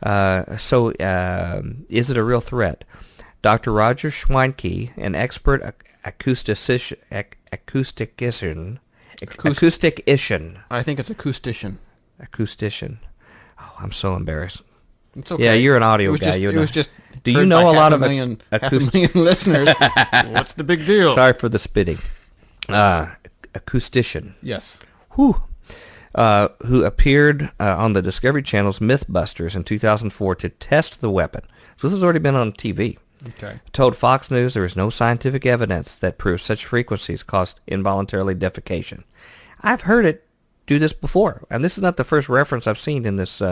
Is it a real threat? Dr. Roger Schweinke, an expert acoustician. I think it's acoustician. Acoustician. Oh, I'm so embarrassed. It's okay. Yeah, you're an audio guy. It was just. Do you know a lot of half a million listeners? What's the big deal? Sorry for the spitting. Acoustician. Yes. Who appeared on the Discovery Channel's Mythbusters in 2004 to test the weapon. So this has already been on TV. Okay. Told Fox News there is no scientific evidence that proves such frequencies cause involuntarily defecation. I've heard it do this before, and this is not the first reference I've seen in this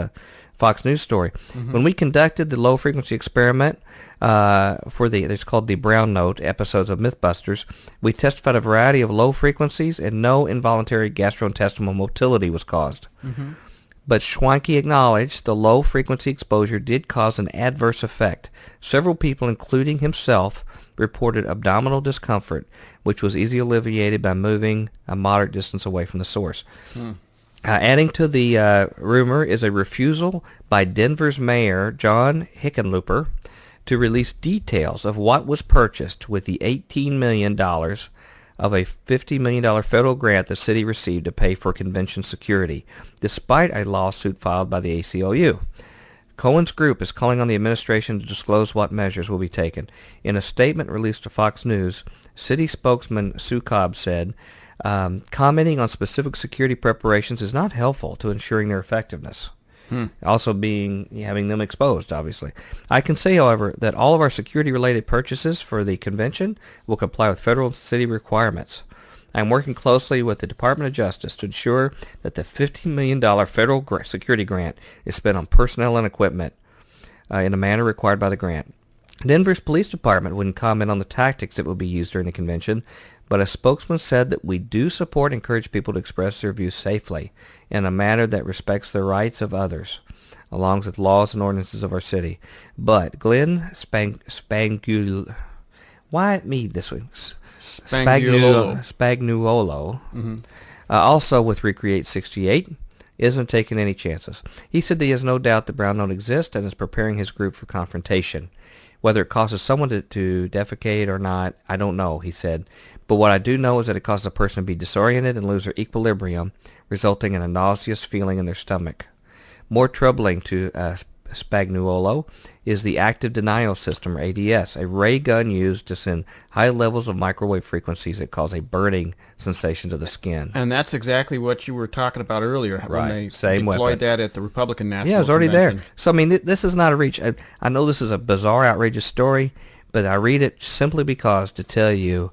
Fox News story. Mm-hmm. When we conducted the low-frequency experiment it's called the Brown Note episodes of Mythbusters, we testified a variety of low frequencies, and no involuntary gastrointestinal motility was caused. Mm-hmm. But Schweinke acknowledged the low-frequency exposure did cause an adverse effect. Several people, including himself, reported abdominal discomfort, which was easily alleviated by moving a moderate distance away from the source. Adding to the rumor is a refusal by Denver's mayor, John Hickenlooper, to release details of what was purchased with the $18 million of a $50 million federal grant the city received to pay for convention security, despite a lawsuit filed by the ACLU. Cohen's group is calling on the administration to disclose what measures will be taken. In a statement released to Fox News, city spokesman Sue Cobb said, commenting on specific security preparations is not helpful to ensuring their effectiveness. Also having them exposed, obviously. I can say, however, that all of our security-related purchases for the convention will comply with federal and city requirements. I am working closely with the Department of Justice to ensure that the $15 million federal security grant is spent on personnel and equipment in a manner required by the grant. Denver's police department wouldn't comment on the tactics that will be used during the convention, but a spokesman said that we do support and encourage people to express their views safely in a manner that respects the rights of others, along with laws and ordinances of our city. But Glenn Spagnuolo, why me this week? Spagnuolo, mm-hmm. Also with Recreate 68, isn't taking any chances. He said that he has no doubt that Brown Note exists and is preparing his group for confrontation. Whether it causes someone to defecate or not, I don't know, he said. But what I do know is that it causes a person to be disoriented and lose their equilibrium, resulting in a nauseous feeling in their stomach. More troubling to Spagnuolo is the active denial system, or ADS, a ray gun used to send high levels of microwave frequencies that cause a burning sensation to the skin. And that's exactly what you were talking about earlier, right. When they Same deployed weapon. that at the Republican National Yeah, it was already Convention. there. So, I mean, this is not a reach. I know this is a bizarre, outrageous story, but I read it simply because to tell you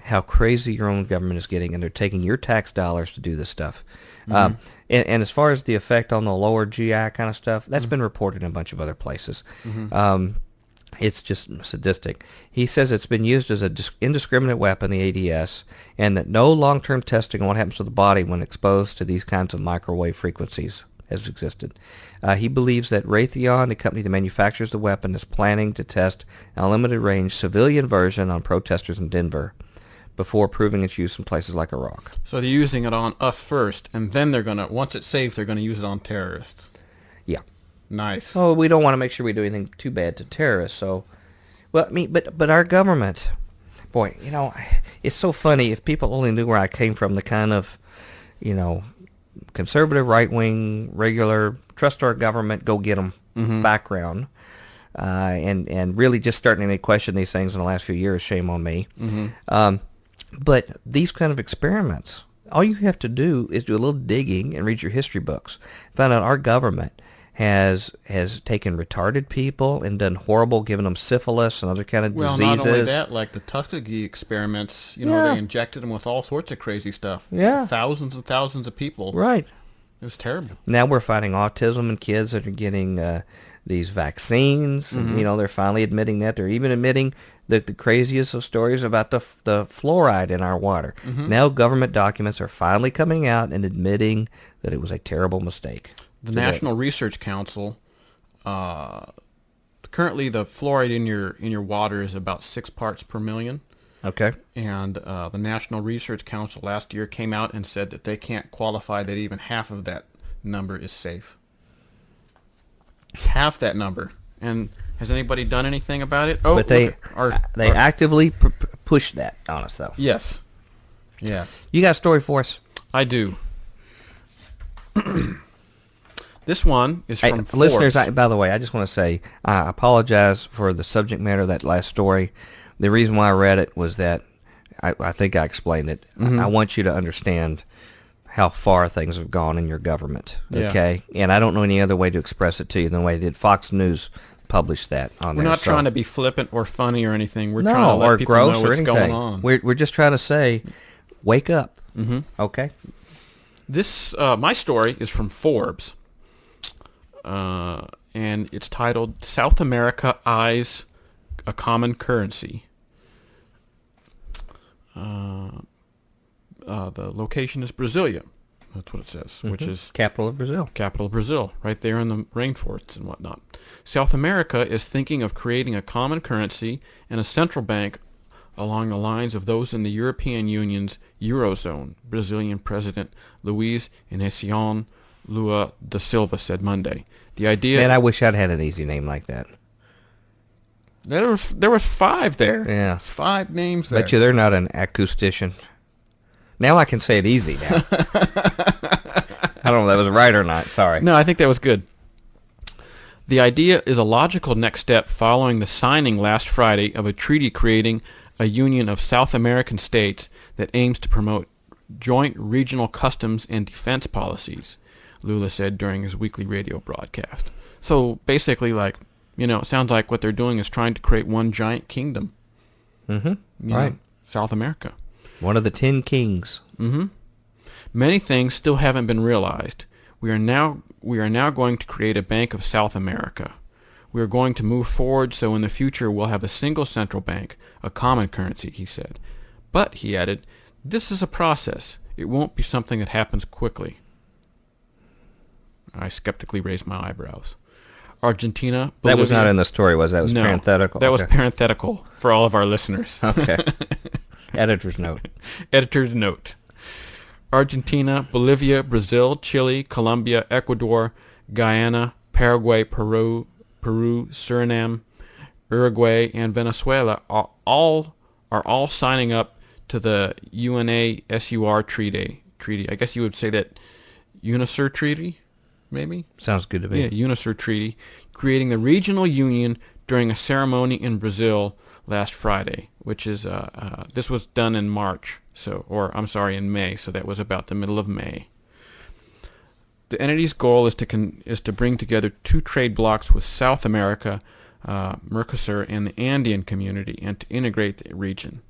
how crazy your own government is getting, and they're taking your tax dollars to do this stuff. Mm-hmm. And as far as the effect on the lower GI kind of stuff, that's been reported in a bunch of other places. Mm-hmm. It's just sadistic. He says it's been used as an indiscriminate weapon, the ADS, and that no long-term testing on what happens to the body when exposed to these kinds of microwave frequencies has existed. He believes that Raytheon, the company that manufactures the weapon, is planning to test a limited-range civilian version on protesters in Denver before proving its use in places like Iraq. So they're using it on us first, and then once it's safe, they're going to use it on terrorists. Yeah. Nice. Oh, we don't want to make sure we do anything too bad to terrorists. So, well, I mean, but our government, boy, it's so funny. If people only knew where I came from, the kind of, conservative, right-wing, regular, trust our government, go get them background, and really just starting to question these things in the last few years, shame on me. Mm-hmm. But these kind of experiments, all you have to do is do a little digging and read your history books. Find out our government has taken retarded people and done horrible, giving them syphilis and other kind of diseases. Well, not only that, like the Tuskegee experiments, they injected them with all sorts of crazy stuff. Yeah. Thousands and thousands of people. Right. It was terrible. Now we're fighting autism in kids that are getting these vaccines. Mm-hmm. And, they're finally admitting that. They're even admitting the craziest of stories about the fluoride in our water. Mm-hmm. Now government documents are finally coming out and admitting that it was a terrible mistake. The National Research Council, currently the fluoride in your water is about 6 parts per million. Okay. And the National Research Council last year came out and said that they can't qualify that even half of that number is safe. half that number. And has anybody done anything about it? Oh, But they look, they actively push that on us, though. yes. Yeah, You got a story for us? I do. This one is from Forbes. Listeners, by the way, I just want to say I apologize for the subject matter of that last story. The reason why I read it was that I think I explained it. Mm-hmm. I want you to understand how far things have gone in your government, Yeah. okay? And I don't know any other way to express it to you than the way I did. Fox News published that on We're there. not trying to be flippant or funny or anything. We're no, trying to let or people gross know or what's anything. going on. We're just trying to say, wake up, okay? This my story is from Forbes, and it's titled "South America Eyes a Common Currency." The location is Brasilia. That's what it says, which is Capital of Brazil. capital of Brazil, right there in the rainforests and whatnot. South America is thinking of creating a common currency and a central bank along the lines of those in the European Union's Eurozone, Brazilian President Luiz Inácio Lula da Silva said Monday. The idea... Man, I wish I'd had an easy name like that. There was 5 there. Yeah. 5 names there. Bet you they're not an acoustician. Now I can say it easy now. I don't know if that was right or not. Sorry. No, I think that was good. The idea is a logical next step following the signing last Friday of a treaty creating a union of South American states that aims to promote joint regional customs and defense policies, Lula said during his weekly radio broadcast. So basically, like, it sounds like what they're doing is trying to create one giant kingdom. Mm-hmm. Right. South America. One of the 10 kings. Mm-hmm. Many things still haven't been realized. We are now going to create a Bank of South America. We are going to move forward so in the future we'll have a single central bank, a common currency, he said. But, he added, this is a process. It won't be something that happens quickly. I skeptically raised my eyebrows. Argentina, Bolivia... That was not in the story, was that? It was No, parenthetical? that was Okay. parenthetical for all of our listeners. Okay. Editor's note. Editor's note. Argentina, Bolivia, Brazil, Chile, Colombia, Ecuador, Guyana, Paraguay, Peru, Suriname, Uruguay, and Venezuela are all signing up to the UNASUR treaty. I guess you would say that UNASUR treaty, maybe? Sounds good to me. Yeah, UNASUR treaty, creating the regional union during a ceremony in Brazil last Friday, which is this was done in March, in May, so that was about the middle of May. The entity's goal is to bring together 2 trade blocs with South America, Mercosur, and the Andean community, and to integrate the region.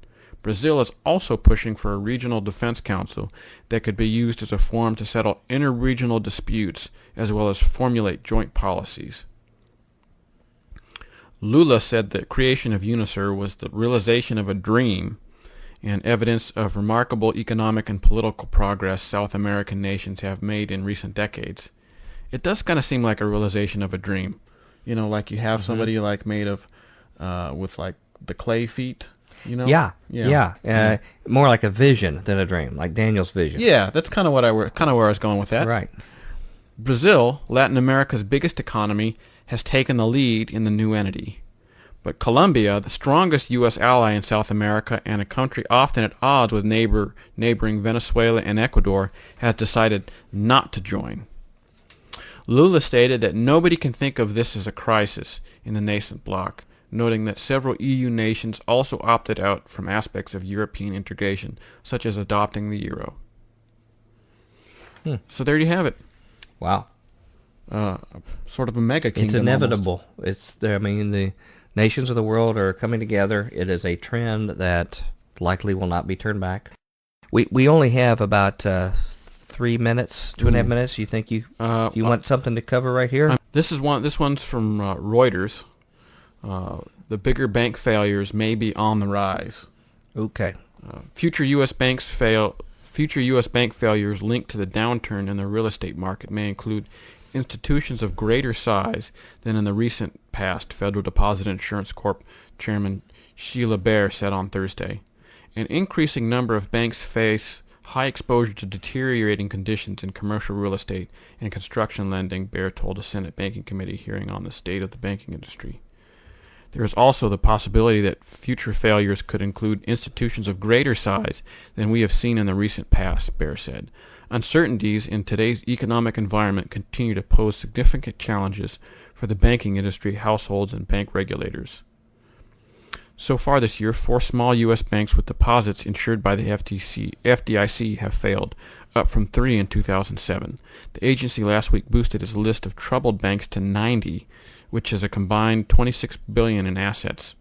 Brazil is also pushing for a regional defense council that could be used as a forum to settle inter-regional disputes as well as formulate joint policies. Lula said the creation of UNASUR was the realization of a dream and evidence of remarkable economic and political progress South American nations have made in recent decades. It does kind of seem like a realization of a dream. Like you have somebody like made of, with like the clay feet, Yeah. More like a vision than a dream, like Daniel's vision. Yeah, that's kind of where I was going with that. Right. Brazil, Latin America's biggest economy, has taken the lead in the new entity. But Colombia, the strongest U.S. ally in South America and a country often at odds with neighboring Venezuela and Ecuador, has decided not to join. Lula stated that nobody can think of this as a crisis in the nascent bloc, noting that several EU nations also opted out from aspects of European integration, such as adopting the euro. So there you have it. Wow. Sort of a mega kingdom. It's inevitable. The nations of the world are coming together. It is a trend that likely will not be turned back. We only have about 3 minutes, 2.5 minutes. You think you want something to cover right here? This one's from Reuters. The bigger bank failures may be on the rise. Okay. Future U.S. bank failures linked to the downturn in the real estate market may include institutions of greater size than in the recent past, Federal Deposit Insurance Corp. Chairman Sheila Bair said on Thursday. An increasing number of banks face high exposure to deteriorating conditions in commercial real estate and construction lending, Baer told a Senate Banking Committee hearing on the state of the banking industry. There is also the possibility that future failures could include institutions of greater size than we have seen in the recent past, Baer said. Uncertainties in today's economic environment continue to pose significant challenges for the banking industry, households, and bank regulators. So far this year, 4 small U.S. banks with deposits insured by the FDIC have failed, up from 3 in 2007. The agency last week boosted its list of troubled banks to 90, which is a combined $26 billion in assets.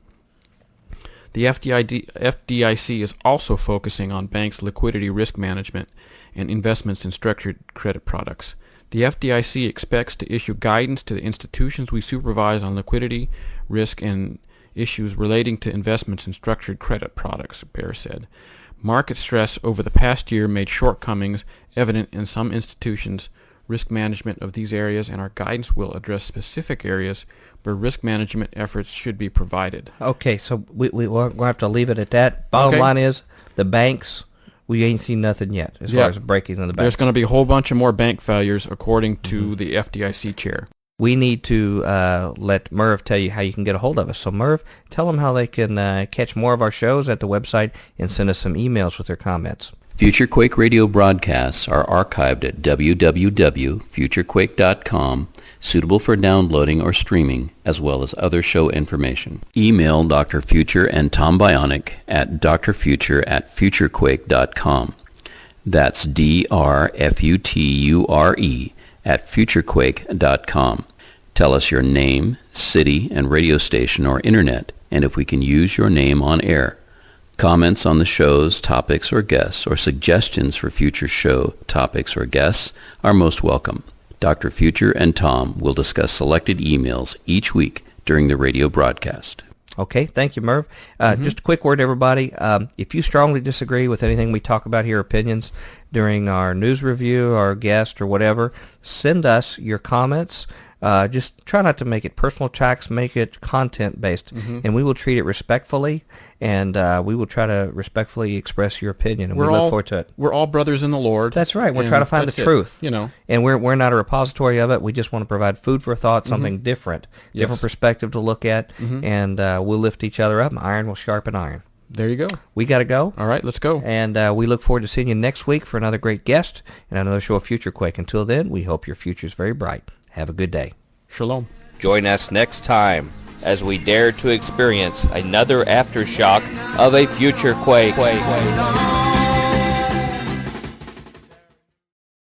The FDIC is also focusing on banks' liquidity risk management and investments in structured credit products. The FDIC expects to issue guidance to the institutions we supervise on liquidity, risk, and issues relating to investments in structured credit products, Baer said. Market stress over the past year made shortcomings evident in some institutions' risk management of these areas, and our guidance will address specific areas where risk management efforts should be provided. Okay, so we'll have to leave it at that. Bottom line is, the banks, we ain't seen nothing yet as far as breaking in the banks. There's going to be a whole bunch of more bank failures, according to the FDIC chair. We need to let Merv tell you how you can get a hold of us. So Merv, tell them how they can catch more of our shows at the website and send us some emails with their comments. Future Quake radio broadcasts are archived at www.futurequake.com, suitable for downloading or streaming, as well as other show information. Email Dr. Future and Tom Bionic at drfuture@futurequake.com. That's drfuture at futurequake.com. Tell us your name, city, and radio station or internet, and if we can use your name on air. Comments on the show's topics or guests, or suggestions for future show topics or guests are most welcome. Dr. Future and Tom will discuss selected emails each week during the radio broadcast. Okay, thank you, Merv. Just a quick word, everybody. If you strongly disagree with anything we talk about here, opinions during our news review, our guest, or whatever, send us your comments. Just try not to make it personal attacks, make it content-based, and we will treat it respectfully, and we will try to respectfully express your opinion, and we look forward to it. We're all brothers in the Lord. That's right. We're trying to find the truth, and we're not a repository of it. We just want to provide food for thought, something different, different perspective to look at, and we'll lift each other up. Iron will sharpen iron. There you go. We got to go. All right, let's go. And we look forward to seeing you next week for another great guest and another show of Future Quake. Until then, we hope your future is very bright. Have a good day. Shalom. Join us next time as we dare to experience another aftershock of a future quake.